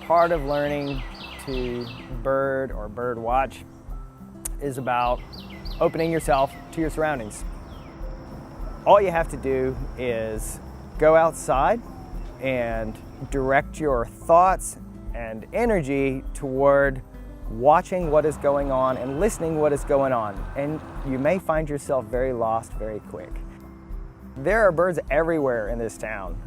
part of learning to bird or bird watch is about opening yourself to your surroundings. All you have to do is go outside and direct your thoughts and energy toward watching what is going on and listening what is going on. And you may find yourself very lost very quick. There are birds everywhere in this town.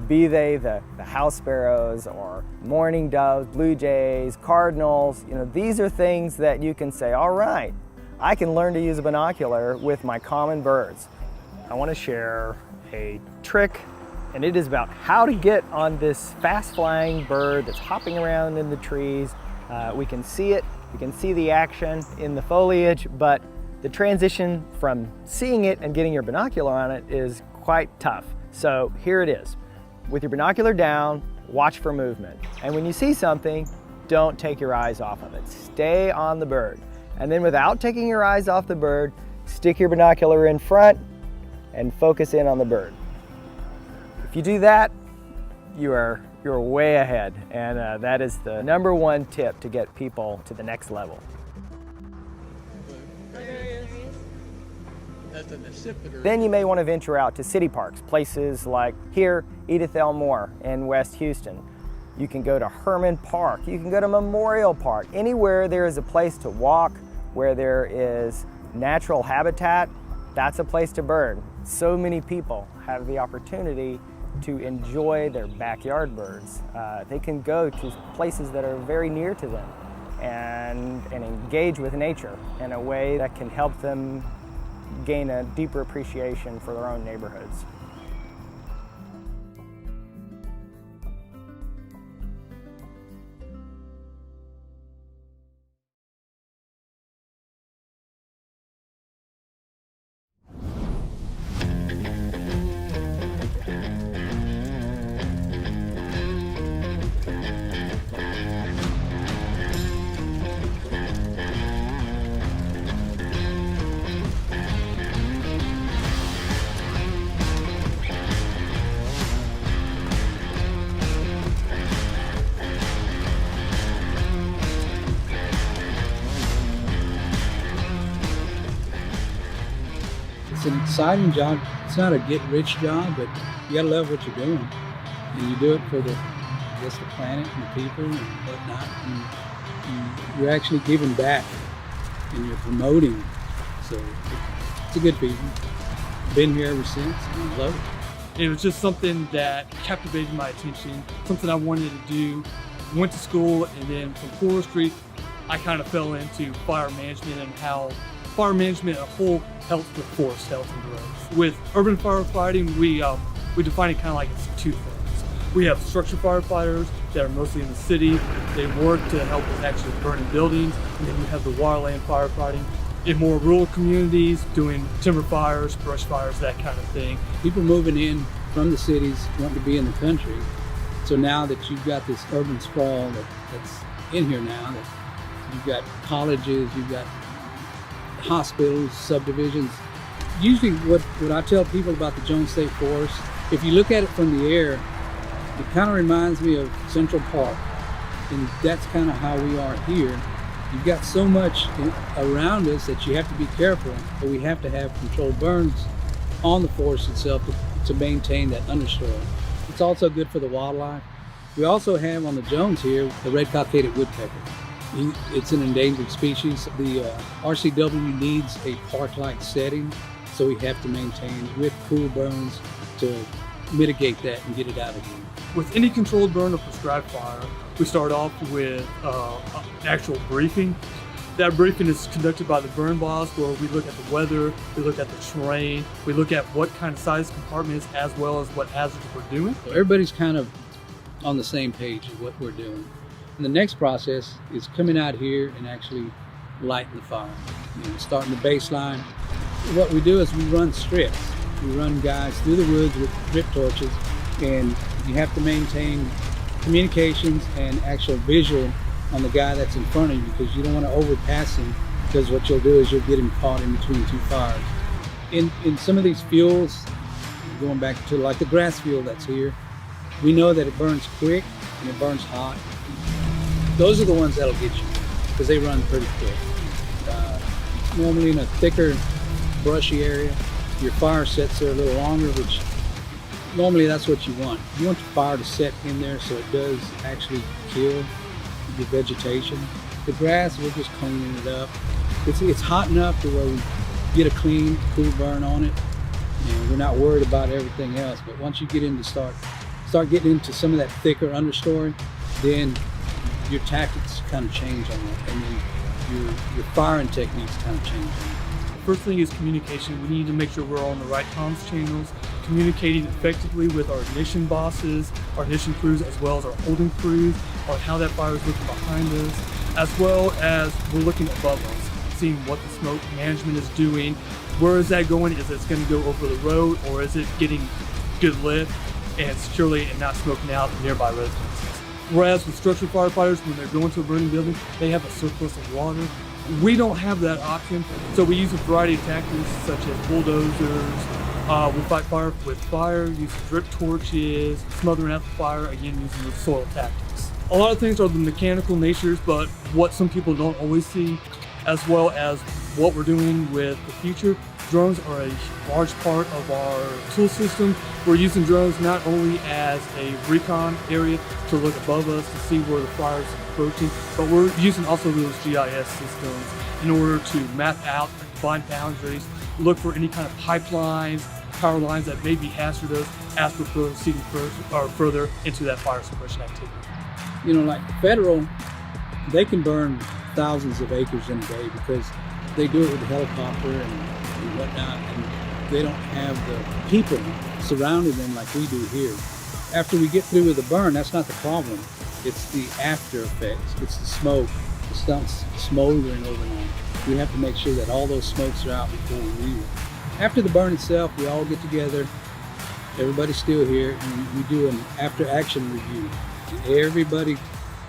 Be they the house sparrows or mourning doves, blue jays, cardinals. These are things that you can say, all right, I can learn to use a binocular with my common birds. I want to share a trick, and it is about how to get on this fast-flying bird that's hopping around in the trees. We can see it, we can see the action in the foliage, but the transition from seeing it and getting your binocular on it is quite tough. So here it is. With your binocular down, watch for movement. And when you see something, don't take your eyes off of it. Stay on the bird. And then without taking your eyes off the bird, stick your binocular in front and focus in on the bird. If you do that, you're way ahead. And that is the #1 tip to get people to the next level. Then you may want to venture out to city parks, places like here, Edith L. Moore in West Houston. You can go to Herman Park, you can go to Memorial Park. Anywhere there is a place to walk, where there is natural habitat, that's a place to bird. So many people have the opportunity to enjoy their backyard birds. They can go to places that are very near to them and engage with nature in a way that can help them gain a deeper appreciation for their own neighborhoods. It's an exciting job. It's not a get-rich job, but you gotta love what you're doing, and you do it for the planet and the people and whatnot. And you're actually giving back, and you're promoting. So it's a good feeling. Been here ever since, and I love it. It was just something that captivated my attention, something I wanted to do. Went to school, and then from forestry, I kind of fell into fire management and how fire management as a whole helps with forest health and growth. With urban firefighting, we define it kind of like it's two things. We have structure firefighters that are mostly in the city. They work to help with actually burning buildings. And then we have the waterland firefighting in more rural communities, doing timber fires, brush fires, that kind of thing. People moving in from the cities want to be in the country. So now that you've got this urban sprawl that's in here now, that you've got colleges, you've got hospitals, subdivisions. Usually what I tell people about the Jones State Forest, if you look at it from the air, it kind of reminds me of Central Park. And that's kind of how we are here. You've got so much around us that you have to be careful, but we have to have controlled burns on the forest itself to maintain that understory. It's also good for the wildlife. We also have on the Jones here, the red cockaded woodpecker. It's an endangered species. The RCW needs a park-like setting, so we have to maintain with cool burns to mitigate that and get it out again. With any controlled burn or prescribed fire, we start off with an actual briefing. That briefing is conducted by the burn boss, where we look at the weather, we look at the terrain, we look at what kind of size compartments as well as what hazards we're doing. So everybody's kind of on the same page of what we're doing. And the next process is coming out here and actually lighting the fire. Starting the baseline. What we do is we run strips. We run guys through the woods with drip torches, and you have to maintain communications and actual visual on the guy that's in front of you, because you don't want to overpass him, because what you'll do is you'll get him caught in between two fires. In some of these fuels, going back to like the grass fuel that's here, we know that it burns quick and it burns hot. Those are the ones that'll get you because they run pretty quick. Normally in a thicker, brushy area, your fire sets are a little longer, which normally that's what you want. You want the fire to set in there so it does actually kill the vegetation. The grass, we're just cleaning it up. It's hot enough to where we get a clean, cool burn on it, and we're not worried about everything else. But once you get into start getting into some of that thicker understory, then your tactics kind of change on that, and then your firing techniques kind of change on that. First thing is communication. We need to make sure we're on the right comms channels, communicating effectively with our ignition bosses, our ignition crews, as well as our holding crews on how that fire is looking behind us, as well as we're looking above us, seeing what the smoke management is doing. Where is that going? Is it going to go over the road, or is it getting good lift and securely and not smoking out nearby residences? Whereas with structure firefighters, when they're going to a burning building, they have a surplus of water. We don't have that option, so we use a variety of tactics such as bulldozers. We fight fire with fire, using drip torches, smothering out the fire, again using the soil tactics. A lot of things are the mechanical natures, but what some people don't always see, as well as what we're doing with the future. Drones are a large part of our tool system. We're using drones not only as a recon area to look above us to see where the fire is approaching, but we're using also those GIS systems in order to map out and find boundaries, look for any kind of pipelines, power lines that may be hazardous as we're proceeding further into that fire suppression activity. You know, like federal, they can burn thousands of acres in a day because they do it with a helicopter and whatnot, and they don't have the people surrounding them like we do here. After we get through with the burn, that's not the problem. It's the after effects. It's the smoke. It's not smoldering overnight. We have to make sure that all those smokes are out before we leave it. After the burn itself, we all get together. Everybody's still here, and we do an after-action review. Everybody,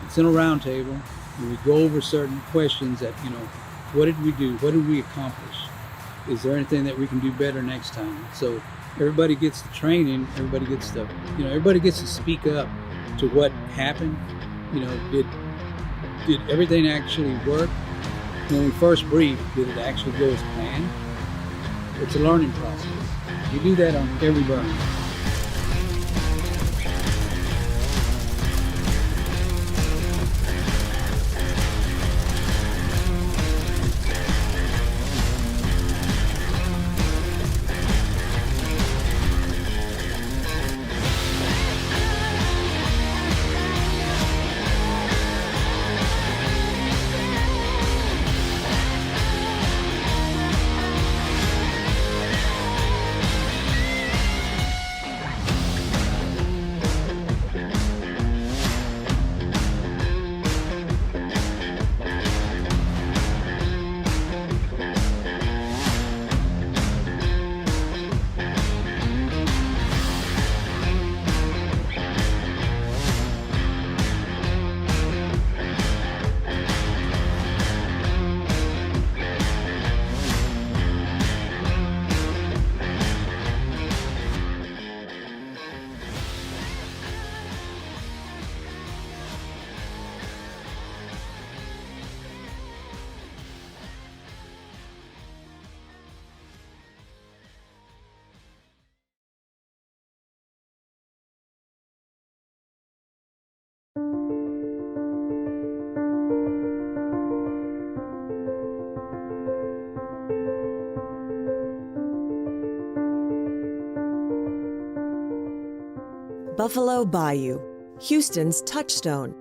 it's in a round table, and we go over certain questions that, you know, what did we do? What did we accomplish? Is there anything that we can do better next time? So everybody gets the training, everybody gets to speak up to what happened. You know, did everything actually work? When we first briefed, did it actually go as planned? It's a learning process. We do that on every burn. Buffalo Bayou, Houston's touchstone,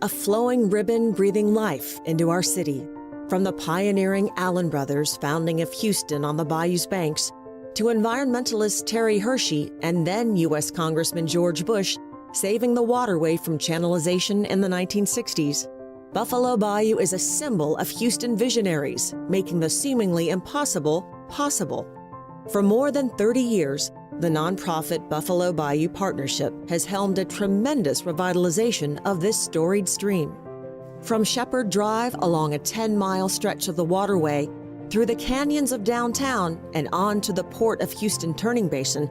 a flowing ribbon breathing life into our city. From the pioneering Allen brothers' founding of Houston on the bayou's banks, to environmentalist Terry Hershey and then U.S. Congressman George Bush saving the waterway from channelization in the 1960s, Buffalo Bayou is a symbol of Houston visionaries, making the seemingly impossible possible. For more than 30 years, the nonprofit Buffalo Bayou Partnership has helmed a tremendous revitalization of this storied stream. From Shepherd Drive along a 10-mile stretch of the waterway, through the canyons of downtown and on to the Port of Houston turning basin,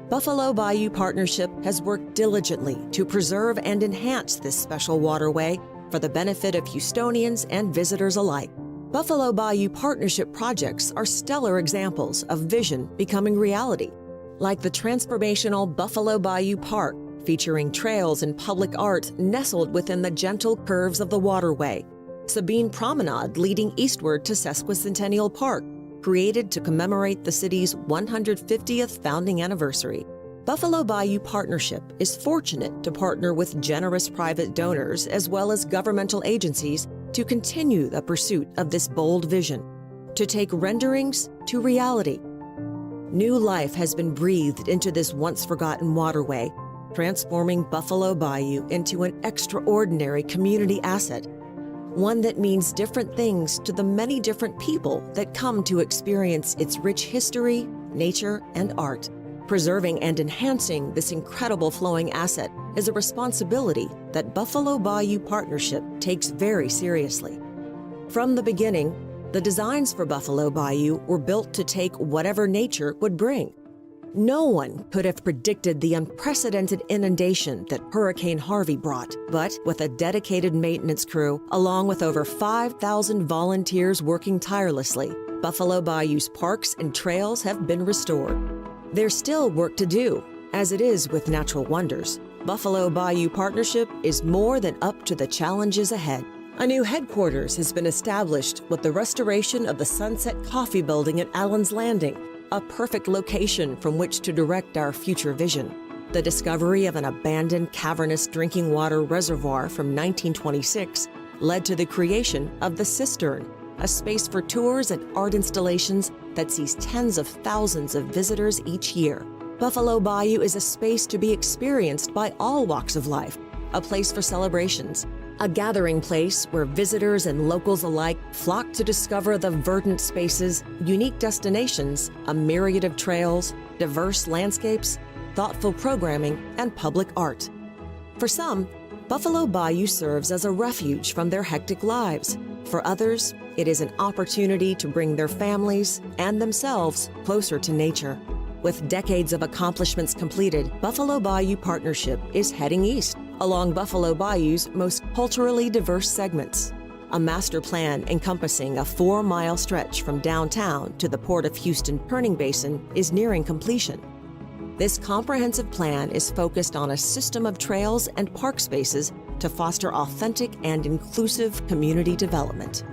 Buffalo Bayou Partnership has worked diligently to preserve and enhance this special waterway for the benefit of Houstonians and visitors alike. Buffalo Bayou Partnership projects are stellar examples of vision becoming reality, like the transformational Buffalo Bayou Park, featuring trails and public art nestled within the gentle curves of the waterway. Sabine Promenade leading eastward to Sesquicentennial Park, created to commemorate the city's 150th founding anniversary. Buffalo Bayou Partnership is fortunate to partner with generous private donors as well as governmental agencies to continue the pursuit of this bold vision, to take renderings to reality. New life has been breathed into this once-forgotten waterway, transforming Buffalo Bayou into an extraordinary community asset, one that means different things to the many different people that come to experience its rich history, nature, and art. Preserving and enhancing this incredible flowing asset is a responsibility that Buffalo Bayou Partnership takes very seriously. From the beginning, the designs for Buffalo Bayou were built to take whatever nature would bring. No one could have predicted the unprecedented inundation that Hurricane Harvey brought, but with a dedicated maintenance crew, along with over 5,000 volunteers working tirelessly, Buffalo Bayou's parks and trails have been restored. There's still work to do, as it is with natural wonders. Buffalo Bayou Partnership is more than up to the challenges ahead. A new headquarters has been established with the restoration of the Sunset Coffee Building at Allen's Landing, a perfect location from which to direct our future vision. The discovery of an abandoned cavernous drinking water reservoir from 1926 led to the creation of the Cistern, a space for tours and art installations that sees tens of thousands of visitors each year. Buffalo Bayou is a space to be experienced by all walks of life, a place for celebrations, a gathering place where visitors and locals alike flock to discover the verdant spaces, unique destinations, a myriad of trails, diverse landscapes, thoughtful programming, and public art. For some, Buffalo Bayou serves as a refuge from their hectic lives. For others, it is an opportunity to bring their families and themselves closer to nature. With decades of accomplishments completed, Buffalo Bayou Partnership is heading east along Buffalo Bayou's most culturally diverse segments. A master plan encompassing a 4-mile stretch from downtown to the Port of Houston turning basin is nearing completion. This comprehensive plan is focused on a system of trails and park spaces to foster authentic and inclusive community development.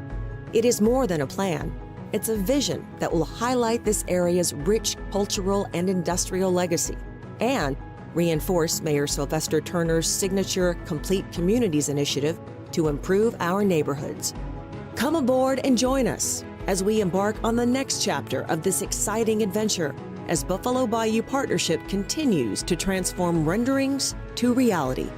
It is more than a plan. It's a vision that will highlight this area's rich cultural and industrial legacy and reinforce Mayor Sylvester Turner's signature Complete Communities initiative to improve our neighborhoods. Come aboard and join us as we embark on the next chapter of this exciting adventure as Buffalo Bayou Partnership continues to transform renderings to reality.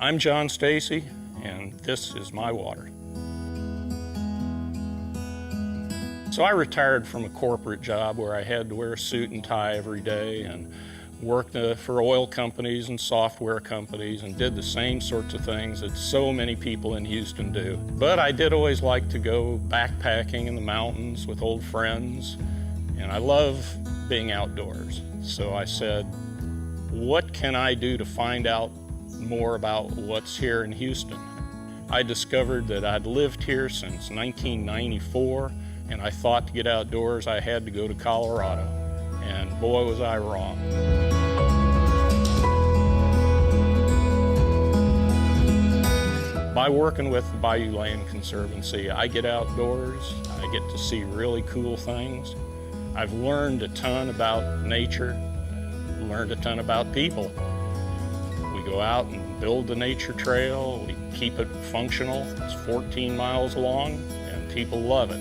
I'm John Stacy, and this is my water. So I retired from a corporate job where I had to wear a suit and tie every day and worked for oil companies and software companies and did the same sorts of things that so many people in Houston do. But I did always like to go backpacking in the mountains with old friends, and I love being outdoors. So I said, what can I do to find out more about what's here in Houston? I discovered that I'd lived here since 1994, and I thought to get outdoors I had to go to Colorado, and boy was I wrong. By working with the Bayou Land Conservancy, I get outdoors, I get to see really cool things. I've learned a ton about nature, learned a ton about people. We go out and build the nature trail, we keep it functional. It's 14 miles long, and people love it.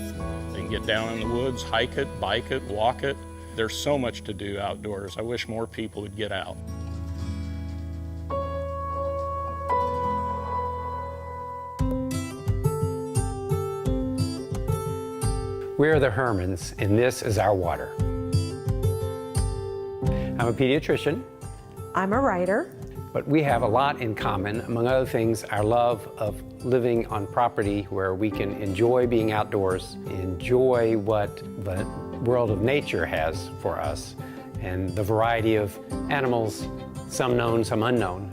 They can get down in the woods, hike it, bike it, walk it. There's so much to do outdoors. I wish more people would get out. We're the Hermans, and this is our water. I'm a pediatrician, I'm a writer. but we have a lot in common. Among other things, our love of living on property where we can enjoy being outdoors, enjoy what the world of nature has for us, and the variety of animals, some known, some unknown,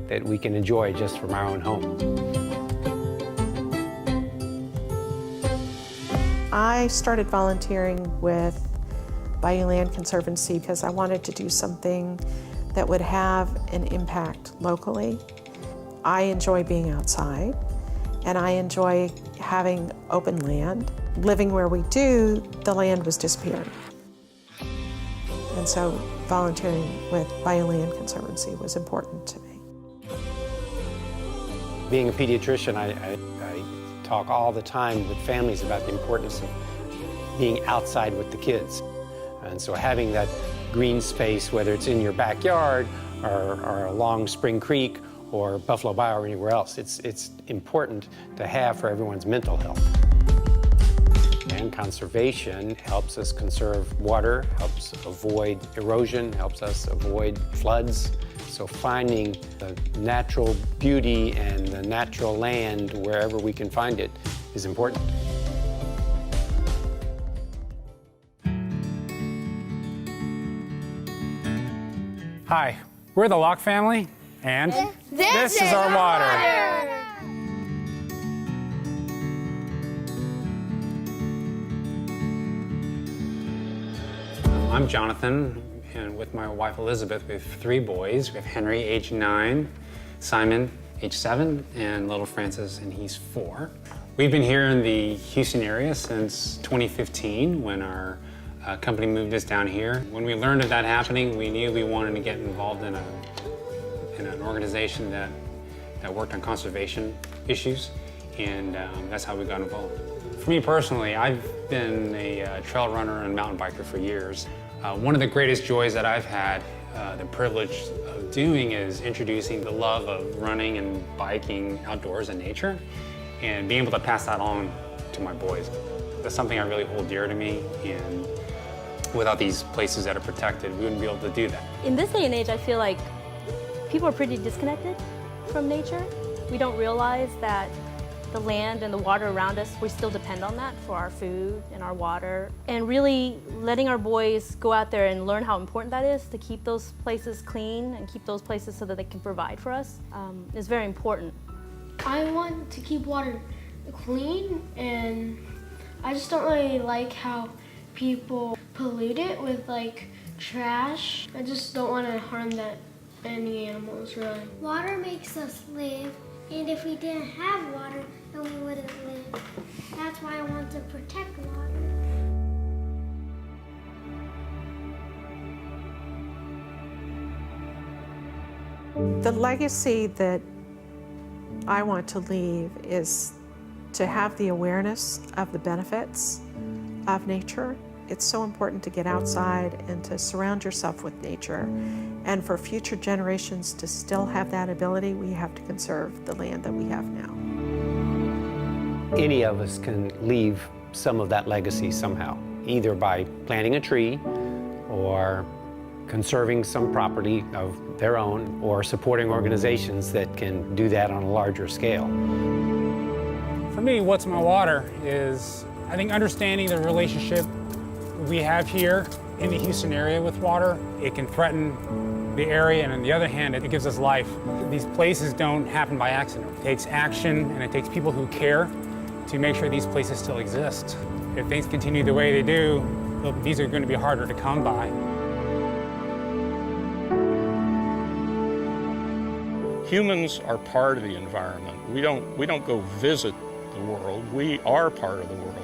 that we can enjoy just from our own home. I started volunteering with Bayou Land Conservancy because I wanted to do something that would have an impact locally. I enjoy being outside, and I enjoy having open land. Living where we do, the land was disappearing. And so volunteering with Bayou Land Conservancy was important to me. Being a pediatrician, I talk all the time with families about the importance of being outside with the kids. And so having that green space, whether it's in your backyard or along Spring Creek or Buffalo Bayou or anywhere else, it's important to have for everyone's mental health. And conservation helps us conserve water, helps avoid erosion, helps us avoid floods. So finding the natural beauty and the natural land wherever we can find it is important. Hi, we're the Locke family, and this is our water. I'm Jonathan, and with my wife Elizabeth, we have 3 boys. We have Henry, age 9, Simon, age 7, and little Francis, and he's 4. We've been here in the Houston area since 2015 when our company moved us down here. When we learned of that happening, we knew we wanted to get involved in an organization that worked on conservation issues, and that's how we got involved. For me personally, I've been a trail runner and mountain biker for years. One of the greatest joys that I've had the privilege of doing is introducing the love of running and biking outdoors in nature and being able to pass that on to my boys. That's something I really hold dear to me, and without these places that are protected, we wouldn't be able to do that. In this day and age, I feel like people are pretty disconnected from nature. We don't realize that the land and the water around us, we still depend on that for our food and our water. And really letting our boys go out there and learn how important that is to keep those places clean and keep those places so that they can provide for us is very important. I want to keep water clean, and I just don't really like how people pollute it with like trash. I just don't want to harm any animals really. Water makes us live, and if we didn't have water, then we wouldn't live. That's why I want to protect water. The legacy that I want to leave is to have the awareness of the benefits of nature. It's so important to get outside and to surround yourself with nature. And for future generations to still have that ability, we have to conserve the land that we have now. Any of us can leave some of that legacy somehow, either by planting a tree or conserving some property of their own or supporting organizations that can do that on a larger scale. For me, what's my water is, I think, understanding the relationship we have here in the Houston area with water, it can threaten the area, and on the other hand, it gives us life. These places don't happen by accident. It takes action, and it takes people who care to make sure these places still exist. If things continue the way they do, these are going to be harder to come by. Humans are part of the environment. We don't go visit the world. We are part of the world.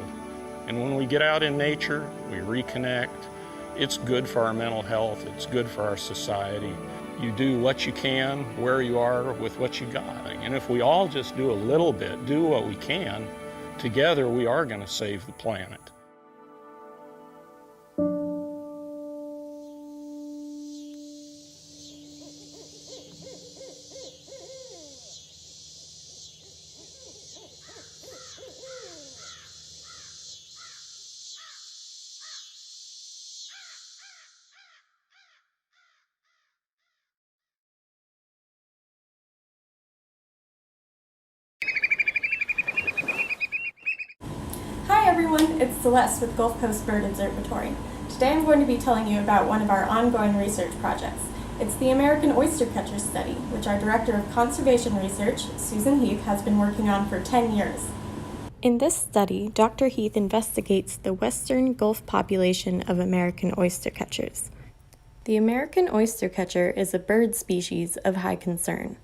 And when we get out in nature, we reconnect. It's good for our mental health. It's good for our society. You do what you can, where you are, with what you got. And if we all just do a little bit, do what we can, together we are going to save the planet. Hi everyone, it's Celeste with Gulf Coast Bird Observatory. Today I'm going to be telling you about one of our ongoing research projects. It's the American Oyster Catcher Study, which our Director of Conservation Research, Susan Heath, has been working on for 10 years. In this study, Dr. Heath investigates the western Gulf population of American oyster catchers. The American oyster catcher is a bird species of high concern.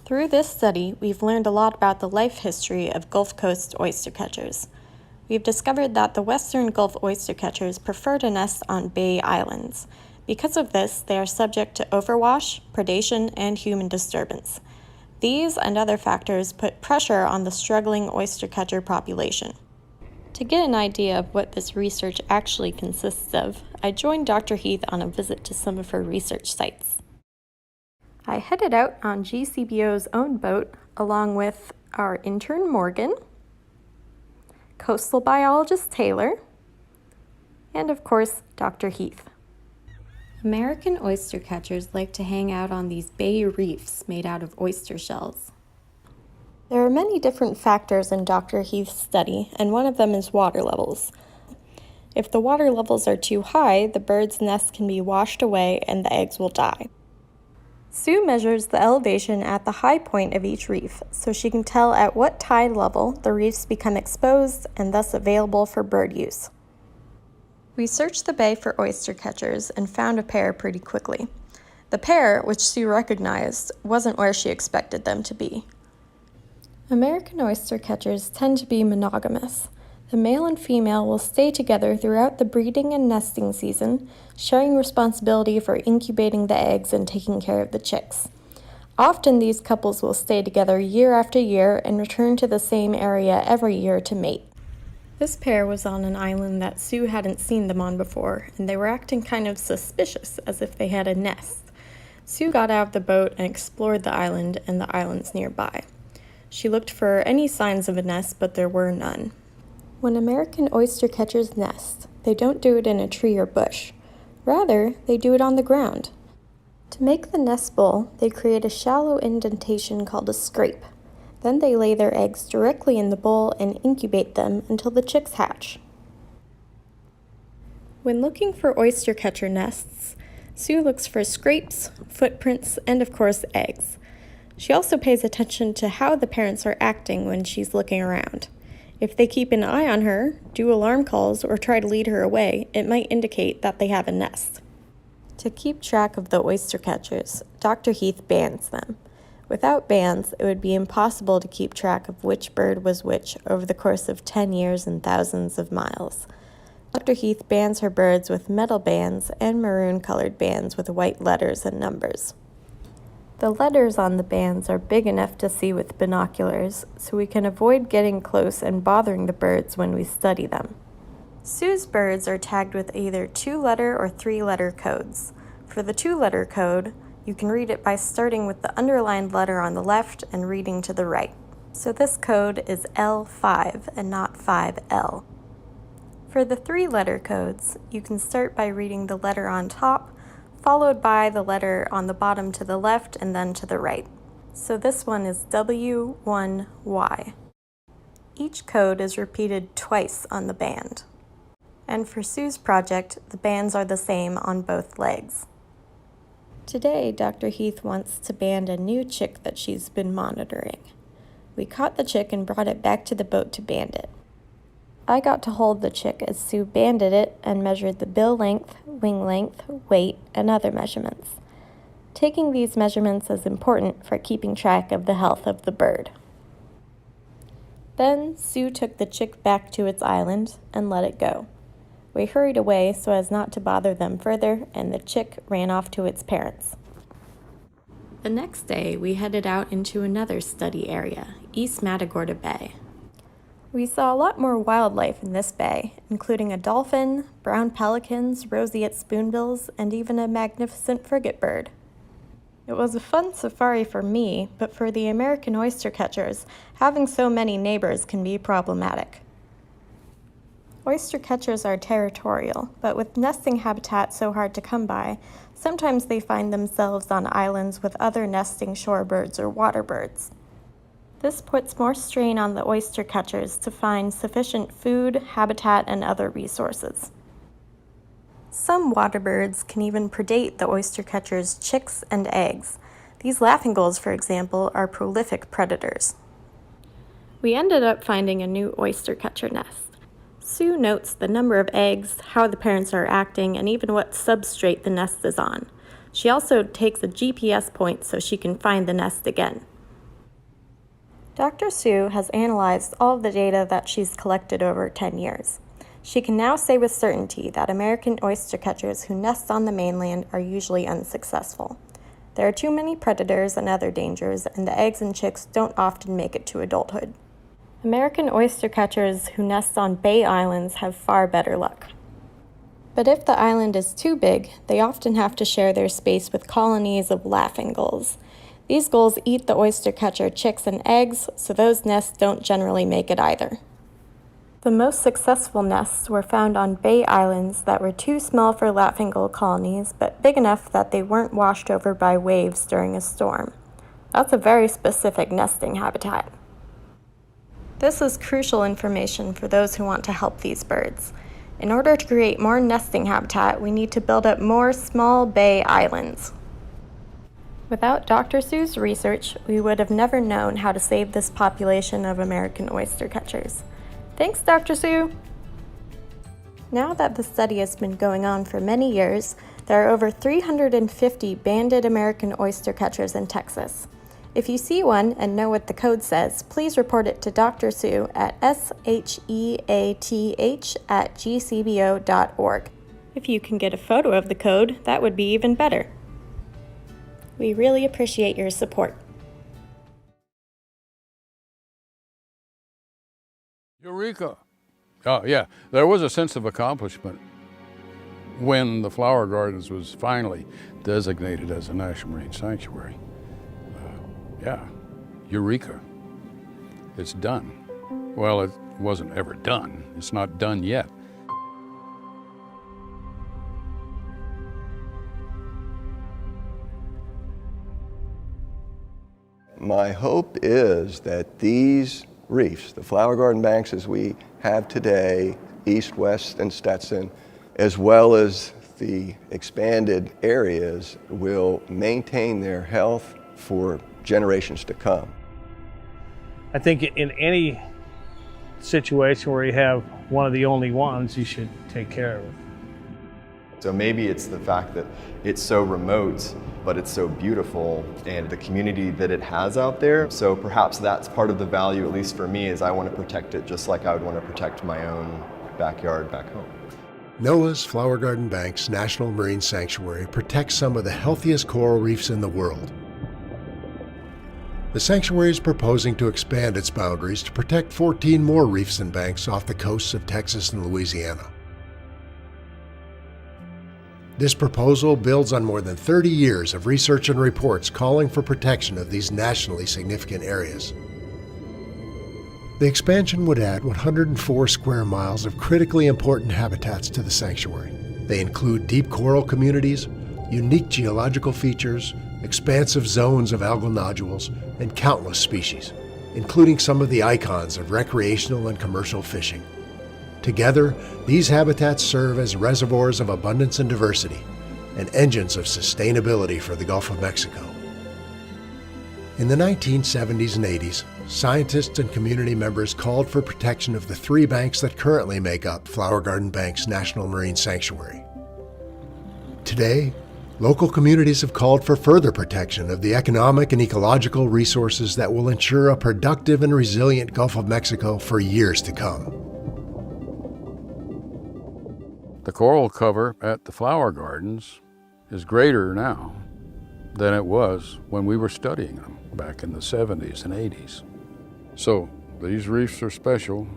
Through this study, we've learned a lot about the life history of Gulf Coast oyster catchers. We've discovered that the western Gulf oyster catchers prefer to nest on bay islands. Because of this, they are subject to overwash, predation, and human disturbance. These and other factors put pressure on the struggling oyster catcher population. To get an idea of what this research actually consists of, I joined Dr. Heath on a visit to some of her research sites. I headed out on GCBO's own boat along with our intern Morgan, coastal biologist Taylor, and of course, Dr. Heath. American oyster catchers like to hang out on these bay reefs made out of oyster shells. There are many different factors in Dr. Heath's study, and one of them is water levels. If the water levels are too high, the bird's nest can be washed away and the eggs will die. Sue measures the elevation at the high point of each reef, so she can tell at what tide level the reefs become exposed and thus available for bird use. We searched the bay for oyster catchers and found a pair pretty quickly. The pair, which Sue recognized, wasn't where she expected them to be. American oyster catchers tend to be monogamous. The male and female will stay together throughout the breeding and nesting season, sharing responsibility for incubating the eggs and taking care of the chicks. Often these couples will stay together year after year and return to the same area every year to mate. This pair was on an island that Sue hadn't seen them on before, and they were acting kind of suspicious, as if they had a nest. Sue got out of the boat and explored the island and the islands nearby. She looked for any signs of a nest, but there were none. When American oyster catchers nest, they don't do it in a tree or bush. Rather, they do it on the ground. To make the nest bowl, they create a shallow indentation called a scrape. Then they lay their eggs directly in the bowl and incubate them until the chicks hatch. When looking for oyster catcher nests, Sue looks for scrapes, footprints, and of course eggs. She also pays attention to how the parents are acting when she's looking around. If they keep an eye on her, do alarm calls, or try to lead her away, it might indicate that they have a nest. To keep track of the oyster catchers, Dr. Heath bands them. Without bands, it would be impossible to keep track of which bird was which over the course of 10 years and thousands of miles. Dr. Heath bands her birds with metal bands and maroon-colored bands with white letters and numbers. The letters on the bands are big enough to see with binoculars, so we can avoid getting close and bothering the birds when we study them. Sue's birds are tagged with either 2-letter or 3-letter codes. For the 2-letter code, you can read it by starting with the underlined letter on the left and reading to the right. So this code is L5 and not 5L. For the 3-letter codes, you can start by reading the letter on top, followed by the letter on the bottom to the left and then to the right. So this one is W1Y. Each code is repeated twice on the band. And for Sue's project, the bands are the same on both legs. Today, Dr. Heath wants to band a new chick that she's been monitoring. We caught the chick and brought it back to the boat to band it. I got to hold the chick as Sue banded it and measured the bill length, wing length, weight, and other measurements. Taking these measurements is important for keeping track of the health of the bird. Then Sue took the chick back to its island and let it go. We hurried away so as not to bother them further, and the chick ran off to its parents. The next day, we headed out into another study area, East Matagorda Bay. We saw a lot more wildlife in this bay, including a dolphin, brown pelicans, roseate spoonbills, and even a magnificent frigate bird. It was a fun safari for me, but for the American oyster catchers, having so many neighbors can be problematic. Oyster catchers are territorial, but with nesting habitat so hard to come by, sometimes they find themselves on islands with other nesting shorebirds or water birds. This puts more strain on the oyster catchers to find sufficient food, habitat, and other resources. Some water birds can even predate the oyster catchers' chicks and eggs. These laughing gulls, for example, are prolific predators. We ended up finding a new oyster catcher nest. Sue notes the number of eggs, how the parents are acting, and even what substrate the nest is on. She also takes a GPS point so she can find the nest again. Dr. Sue has analyzed all of the data that she's collected over 10 years. She can now say with certainty that American oyster catchers who nest on the mainland are usually unsuccessful. There are too many predators and other dangers, and the eggs and chicks don't often make it to adulthood. American oyster catchers who nest on bay islands have far better luck. But if the island is too big, they often have to share their space with colonies of laughing gulls. These gulls eat the oyster catcher chicks and eggs, so those nests don't generally make it either. The most successful nests were found on bay islands that were too small for laughing gull colonies, but big enough that they weren't washed over by waves during a storm. That's a very specific nesting habitat. This is crucial information for those who want to help these birds. In order to create more nesting habitat, we need to build up more small bay islands. Without Dr. Sue's research, we would have never known how to save this population of American oyster catchers. Thanks, Dr. Sue! Now that the study has been going on for many years, there are over 350 banded American oyster catchers in Texas. If you see one and know what the code says, please report it to Dr. Sue at sheath@gcbo.org. If you can get a photo of the code, that would be even better. We really appreciate your support. Eureka! Oh, yeah. There was a sense of accomplishment when the Flower Gardens was finally designated as a National Marine Sanctuary. Yeah, Eureka. It's done. Well, it wasn't ever done. It's not done yet. My hope is that these reefs, the flower garden banks as we have today, East, West, and Stetson, as well as the expanded areas, will maintain their health for generations to come. I think in any situation where you have one of the only ones, you should take care of it. So maybe it's the fact that it's so remote, but it's so beautiful, and the community that it has out there. So perhaps that's part of the value, at least for me, is I want to protect it just like I would want to protect my own backyard back home. NOAA's Flower Garden Banks National Marine Sanctuary protects some of the healthiest coral reefs in the world. The sanctuary is proposing to expand its boundaries to protect 14 more reefs and banks off the coasts of Texas and Louisiana. This proposal builds on more than 30 years of research and reports calling for protection of these nationally significant areas. The expansion would add 104 square miles of critically important habitats to the sanctuary. They include deep coral communities, unique geological features, expansive zones of algal nodules, and countless species, including some of the icons of recreational and commercial fishing. Together, these habitats serve as reservoirs of abundance and diversity, and engines of sustainability for the Gulf of Mexico. In the 1970s and 80s, scientists and community members called for protection of the 3 banks that currently make up Flower Garden Bank's National Marine Sanctuary. Today, local communities have called for further protection of the economic and ecological resources that will ensure a productive and resilient Gulf of Mexico for years to come. The coral cover at the flower gardens is greater now than it was when we were studying them back in the 70s and 80s. So these reefs are special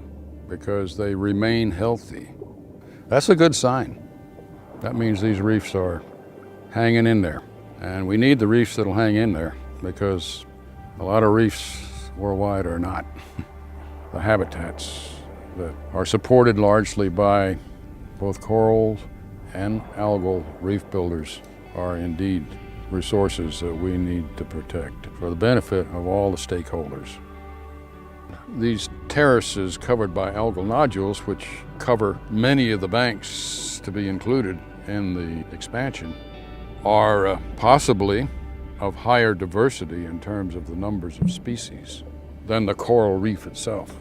because they remain healthy. That's a good sign. That means these reefs are hanging in there. And we need the reefs that'll hang in there because a lot of reefs worldwide are not. The habitats that are supported largely by both corals and algal reef builders are indeed resources that we need to protect for the benefit of all the stakeholders. These terraces covered by algal nodules, which cover many of the banks to be included in the expansion, are possibly of higher diversity in terms of the numbers of species than the coral reef itself.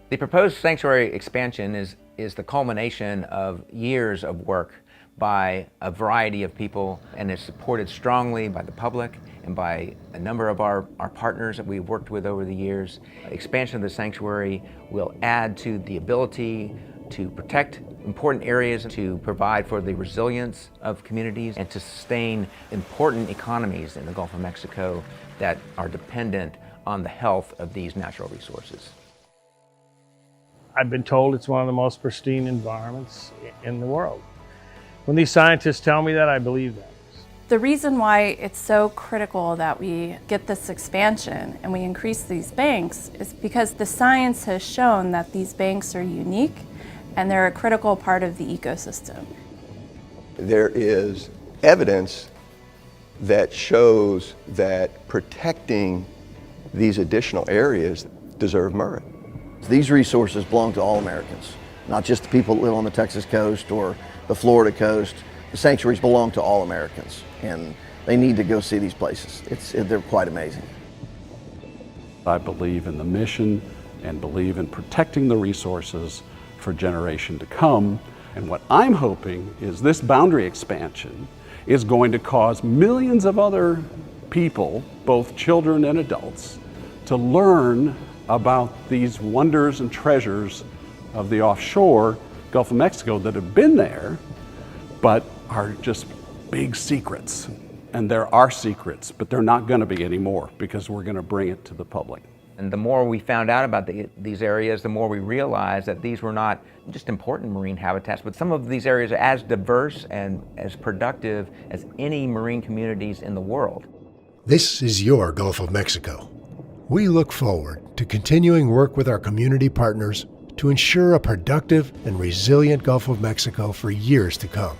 The proposed sanctuary expansion is the culmination of years of work by a variety of people, and is supported strongly by the public and by a number of our partners that we've worked with over the years. Expansion of the sanctuary will add to the ability to protect important areas, to provide for the resilience of communities, and to sustain important economies in the Gulf of Mexico that are dependent on the health of these natural resources. I've been told it's one of the most pristine environments in the world. When these scientists tell me that, I believe that. The reason why it's so critical that we get this expansion and we increase these banks is because the science has shown that these banks are unique and they're a critical part of the ecosystem. There is evidence that shows that protecting these additional areas deserve merit. These resources belong to all Americans, not just the people that live on the Texas coast or the Florida coast. The sanctuaries belong to all Americans, and they need to go see these places. They're quite amazing. I believe in the mission and believe in protecting the resources for generation to come. And what I'm hoping is this boundary expansion is going to cause millions of other people, both children and adults, to learn about these wonders and treasures of the offshore Gulf of Mexico that have been there, but are just big secrets. And there are secrets, but they're not going to be anymore because we're going to bring it to the public. And the more we found out about these areas, the more we realized that these were not just important marine habitats, but some of these areas are as diverse and as productive as any marine communities in the world. This is your Gulf of Mexico. We look forward to continuing work with our community partners to ensure a productive and resilient Gulf of Mexico for years to come.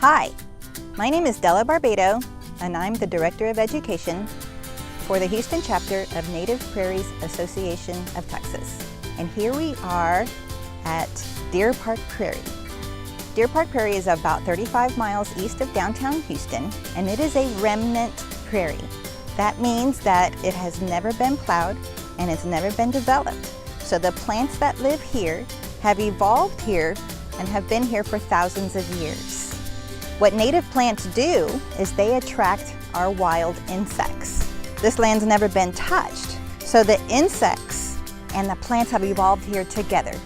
Hi, my name is Della Barbado, and I'm the Director of Education for the Houston chapter of Native Prairies Association of Texas. And here we are at Deer Park Prairie. Deer Park Prairie is about 35 miles east of downtown Houston, and it is a remnant prairie. That means that it has never been plowed and it's never been developed. So the plants that live here have evolved here and have been here for thousands of years. What native plants do is they attract our wild insects. This land's never been touched, so the insects and the plants have evolved here together.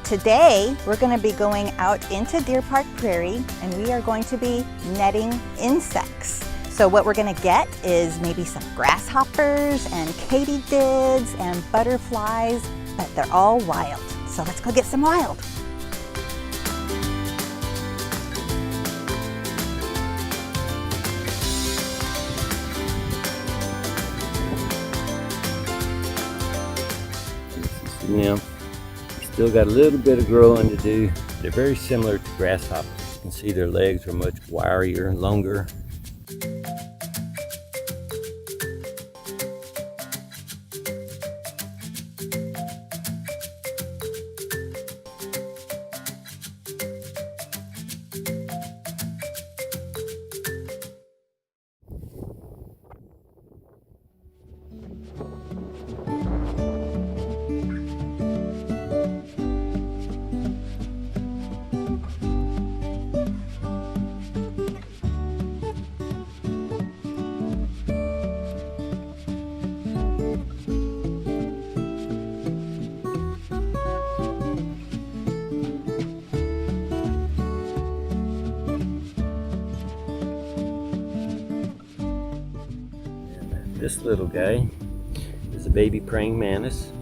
Today, we're going to be going out into Deer Park Prairie, and we are going to be netting insects. So So what we're gonna get is maybe some grasshoppers and katydids and butterflies, but they're all wild. So let's go get some wild. Nymph. Still got a little bit of growing to do. They're very similar to grasshoppers. You can see their legs are much wirier and longer. This little guy is a baby praying mantis.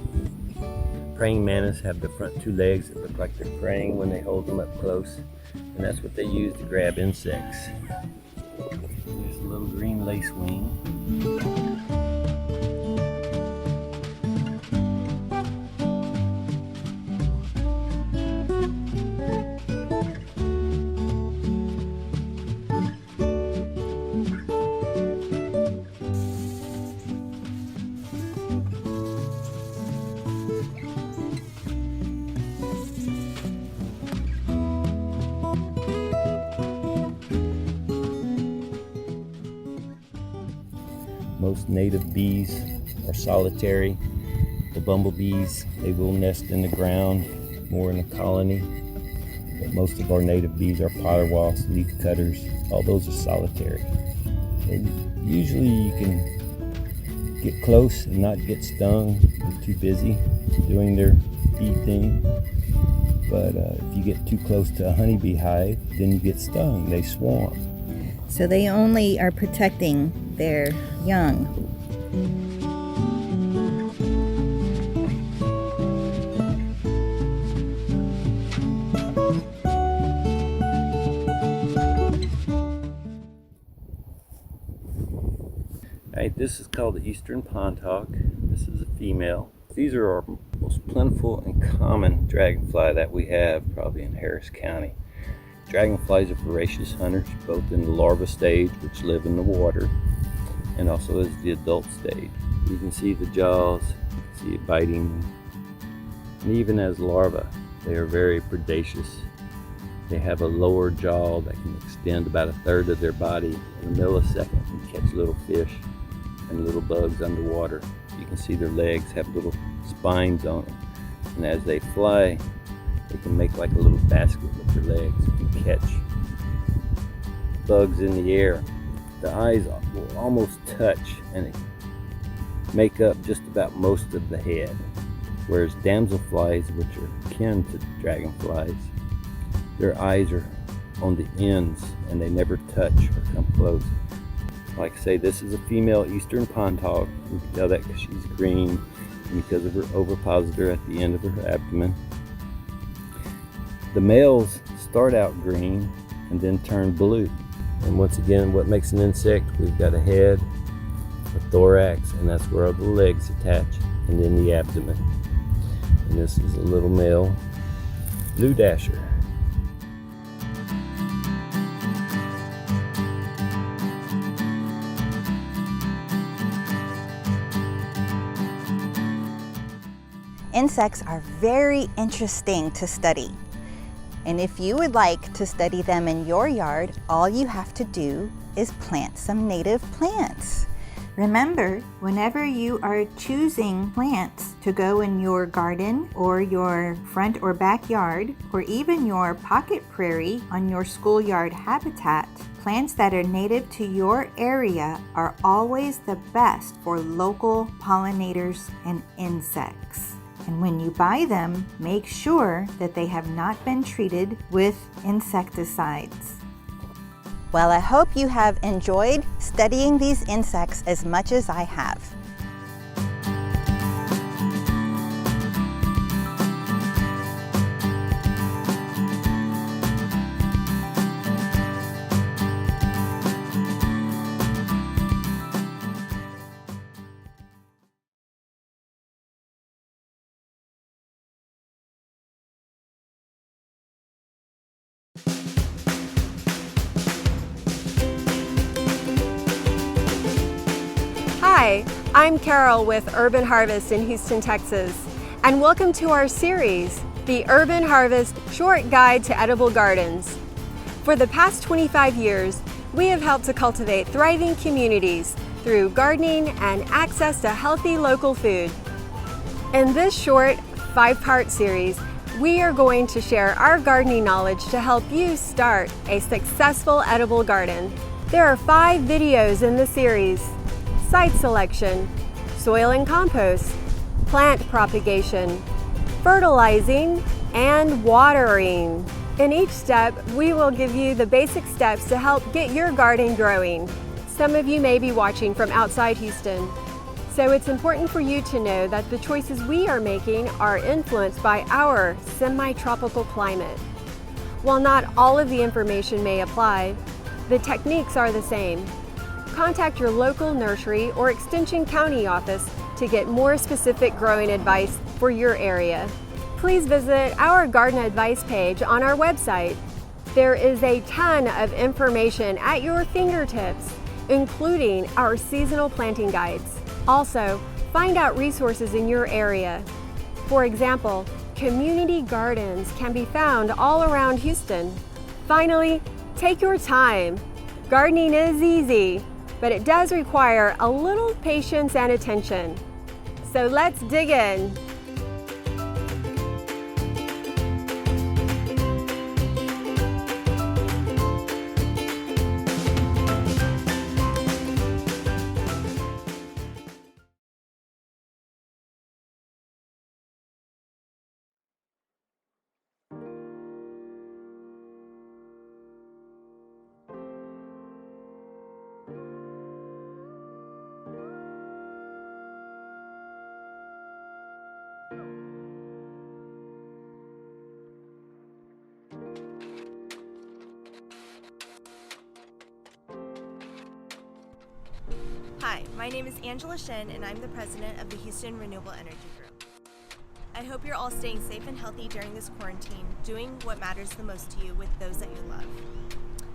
Praying mantis have the front two legs that look like they're praying when they hold them up close, and that's what they use to grab insects. There's a little green lacewing. Most native bees are solitary. The bumblebees, they will nest in the ground, more in a colony. But most of our native bees are potter wasps, leaf cutters. All those are solitary. And usually you can get close and not get stung. They're too busy doing their bee thing. But if you get too close to a honeybee hive, then you get stung. They swarm. So they only are protecting their young. Alright, this is called the eastern pond hawk. This is a female. These are our most plentiful and common dragonfly that we have probably in Harris County. Dragonflies are voracious hunters, both in the larva stage, which live in the water, and also as the adult stage. You can see the jaws, you can see it biting, and even as larvae, they are very predacious. They have a lower jaw that can extend about a third of their body in a millisecond and catch little fish and little bugs underwater. You can see their legs have little spines on them, and as they fly, they can make like a little basket with their legs and catch bugs in the air. The eyes will almost touch and make up just about most of the head, whereas damselflies, which are kin to dragonflies, their eyes are on the ends and they never touch or come close. Like I say, this is a female eastern pond hawk. You can tell that because she's green and because of her ovipositor at the end of her abdomen. The males start out green and then turn blue. And once again, what makes an insect, we've got a head, a thorax, and that's where all the legs attach, and then the abdomen. And this is a little male blue dasher. Insects are very interesting to study. And if you would like to study them in your yard, all you have to do is plant some native plants. Remember, whenever you are choosing plants to go in your garden or your front or backyard, or even your pocket prairie on your schoolyard habitat, plants that are native to your area are always the best for local pollinators and insects. And when you buy them, make sure that they have not been treated with insecticides. Well, I hope you have enjoyed studying these insects as much as I have. Hi, I'm Carol with Urban Harvest in Houston, Texas, and welcome to our series, the Urban Harvest Short Guide to Edible Gardens. For the past 25 years, we have helped to cultivate thriving communities through gardening and access to healthy local food. In this short 5-part series, we are going to share our gardening knowledge to help you start a successful edible garden. There are 5 videos in the series: site selection, soil and compost, plant propagation, fertilizing, and watering. In each step, we will give you the basic steps to help get your garden growing. Some of you may be watching from outside Houston, so it's important for you to know that the choices we are making are influenced by our semi-tropical climate. While not all of the information may apply, the techniques are the same. Contact your local nursery or Extension County office to get more specific growing advice for your area. Please visit our garden advice page on our website. There is a ton of information at your fingertips, including our seasonal planting guides. Also, find out resources in your area. For example, community gardens can be found all around Houston. Finally, take your time. Gardening is easy, but it does require a little patience and attention. So let's dig in. Hi, my name is Angela Shin and I'm the president of the Houston Renewable Energy Group. I hope you're all staying safe and healthy during this quarantine, doing what matters the most to you with those that you love.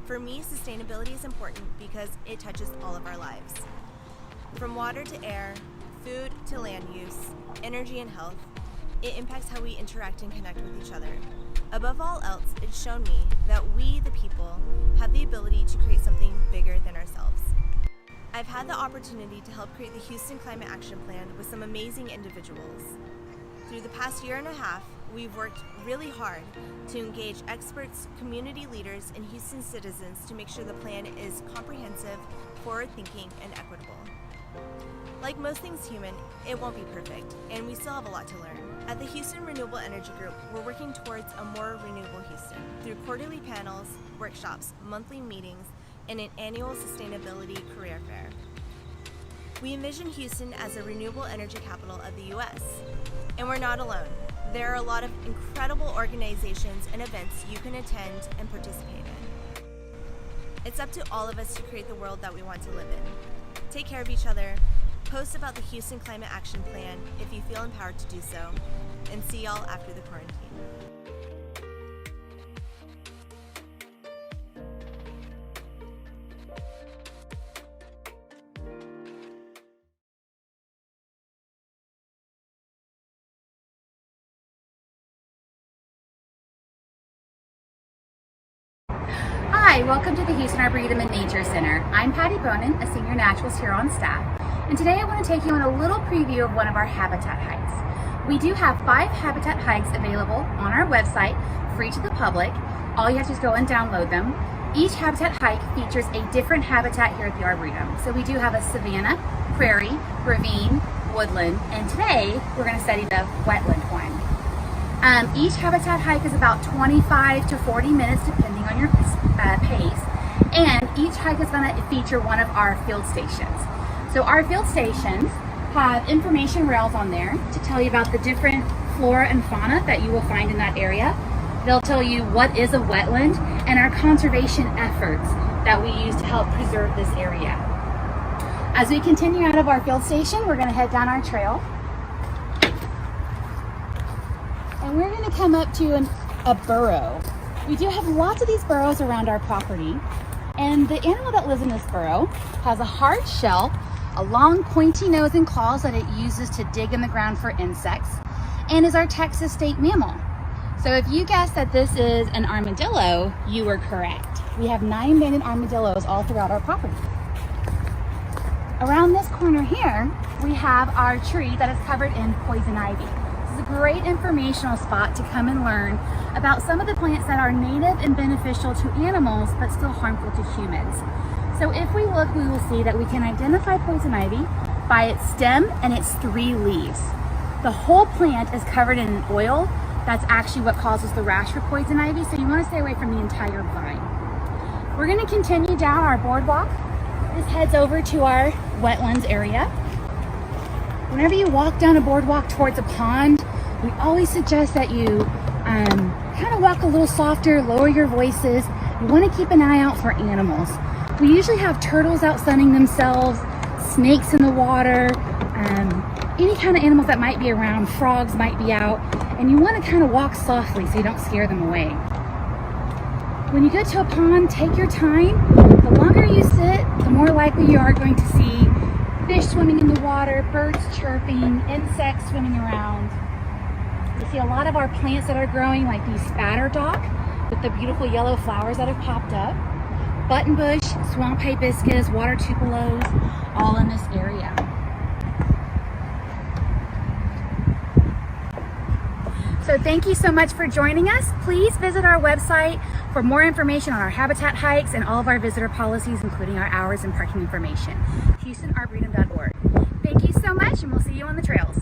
For me, sustainability is important because it touches all of our lives. From water to air, food to land use, energy and health, it impacts how we interact and connect with each other. Above all else, it's shown me that we, the people, have the ability to create something bigger than ourselves. I've had the opportunity to help create the Houston Climate Action Plan with some amazing individuals. Through the past year and a half, we've worked really hard to engage experts, community leaders, and Houston citizens to make sure the plan is comprehensive, forward-thinking, and equitable. Like most things human, it won't be perfect, and we still have a lot to learn. At the Houston Renewable Energy Group, we're working towards a more renewable Houston through quarterly panels, workshops, monthly meetings, and an annual sustainability career fair. We envision Houston as a renewable energy capital of the U.S. And we're not alone. There are a lot of incredible organizations and events you can attend and participate in. It's up to all of us to create the world that we want to live in. Take care of each other, post about the Houston Climate Action Plan if you feel empowered to do so, and see y'all after the quarantine. Hi, welcome to the Houston Arboretum and Nature Center. I'm Patty Bonin, a senior naturalist here on staff, and today I want to take you on a little preview of one of our habitat hikes. We do have 5 habitat hikes available on our website, free to the public. All you have to do is go and download them. Each habitat hike features a different habitat here at the Arboretum. So we do have a savanna, prairie, ravine, woodland, and today we're going to study the wetland one. Each habitat hike is about 25 to 40 minutes depending on your pace, And each hike is going to feature one of our field stations. So our field stations have information rails on there to tell you about the different flora and fauna that you will find in that area. They'll tell you what is a wetland and our conservation efforts that we use to help preserve this area. As we continue out of our field station, we're going to head down our trail. And we're going to come up to a burrow. We do have lots of these burrows around our property. And the animal that lives in this burrow has a hard shell, a long pointy nose and claws that it uses to dig in the ground for insects, and is our Texas state mammal. So if you guessed that this is an armadillo, you were correct. We have 9 banded armadillos all throughout our property. Around this corner here, we have our tree that is covered in poison ivy. This is a great informational spot to come and learn about some of the plants that are native and beneficial to animals, but still harmful to humans. So if we look, we will see that we can identify poison ivy by its stem and its 3 leaves. The whole plant is covered in an oil. That's actually what causes the rash for poison ivy, so you want to stay away from the entire vine. We're going to continue down our boardwalk. This heads over to our wetlands area. Whenever you walk down a boardwalk towards a pond, we always suggest that you kind of walk a little softer, lower your voices. You want to keep an eye out for animals. We usually have turtles out sunning themselves, snakes in the water, any kind of animals that might be around, frogs might be out, and you want to kind of walk softly so you don't scare them away. When you get to a pond, take your time. The longer you sit, the more likely you are going to see fish swimming in the water, birds chirping, insects swimming around. You see a lot of our plants that are growing, like these spatter dock with the beautiful yellow flowers that have popped up, buttonbush, swamp hibiscus, water tupelos, all in this area. So thank you so much for joining us. Please visit our website for more information on our habitat hikes and all of our visitor policies, including our hours and parking information. HoustonArboretum.org. Thank you so much, and we'll see you on the trails.